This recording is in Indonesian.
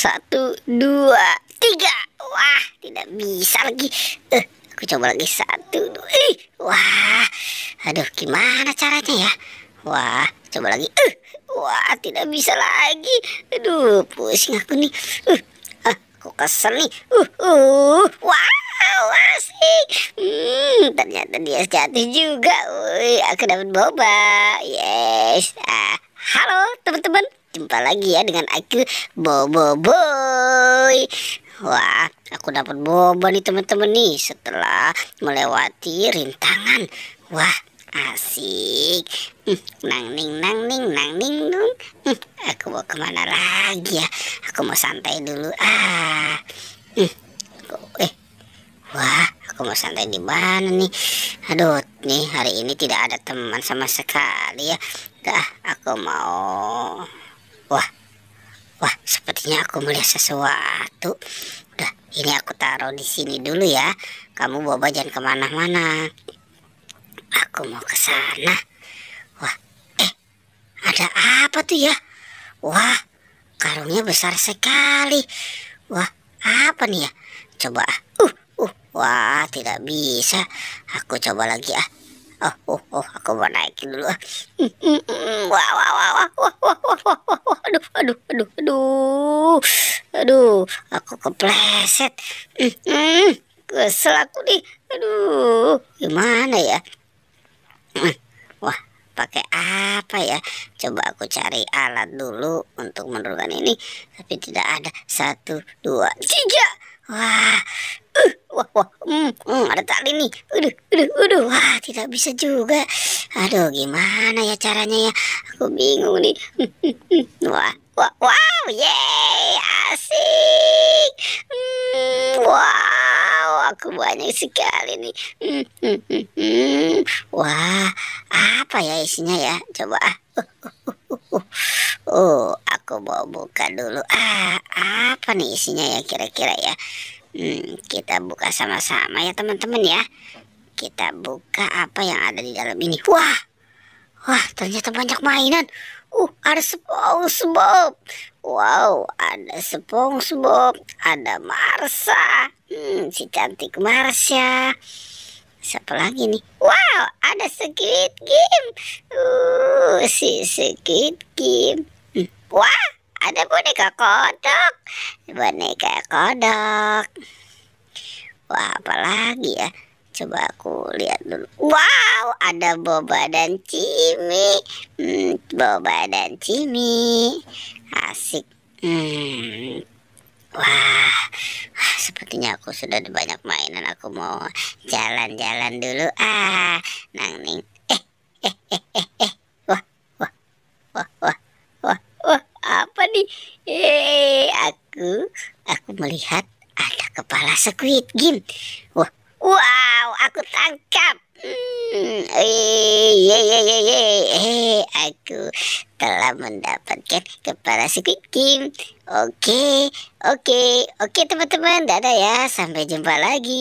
1, 2, 3. Wah, tidak bisa lagi. Aku coba lagi 1, 2. Wah, aduh, gimana caranya ya? Wah, coba lagi. Wah, tidak bisa lagi. Aduh, pusing aku nih. Aku kesel nih. Wow, asik. Ternyata dia jatuh juga. Wih, aku dapat boba. Yes. Halo teman-teman, jumpa lagi ya dengan aku Bobo Boy. Wah, aku dapat boba nih teman-teman nih setelah melewati rintangan. Wah, asik. Nang ning nang ning nang ning nung. Aku mau kemana lagi ya? Aku mau santai dulu. Wah, aku mau santai di mana nih? Aduh, nih hari ini tidak ada teman sama sekali ya. Aku mau. Wah, sepertinya aku melihat sesuatu. Udah, ini aku taruh di sini dulu ya. Kamu boba jangan kemana-mana. Aku mau ke sana. Wah, ada apa tuh ya? Wah, karungnya besar sekali. Wah, apa nih ya? Coba. Wah, tidak bisa. Aku coba lagi ah. Aku mau naikin dulu. Wah. Aduh, aku kepleset. Kesel aku nih. Aduh, gimana ya? Wah, pakai apa ya? Coba aku cari alat dulu untuk menurunkan ini, tapi tidak ada. 1, 2, 3. Wah, ada tali nih. Wah, tidak bisa juga. Aduh, gimana ya caranya ya? Aku bingung nih. Wow, yeay, asik. Wow, aku banyak sekali nih. Wah, apa ya isinya ya? Coba. Aku mau buka dulu. Apa nih isinya ya kira-kira ya? Kita buka sama-sama ya teman-teman ya. Kita buka apa yang ada di dalam ini. Wah, ternyata banyak mainan. Ada SpongeBob. Wow, ada SpongeBob, ada Marsha. Si cantik Marsha. Siapa lagi nih? Wow, ada Squid Game. Si Squid Game. Wah, ada boneka kodok. Wah, apalagi ya? Coba aku lihat dulu. Wow, ada Boba dan Cimi. Boba dan Cimi. Asik. Wah, sepertinya aku sudah ada banyak mainan. Aku mau jalan-jalan dulu. Nang ning. Wah, apa nih? Aku melihat ada kepala Squid Game. Wow, aku tangkap. Aku telah mendapatkan kepala Squid Game. Oke, teman-teman, dadah ya, sampai jumpa lagi.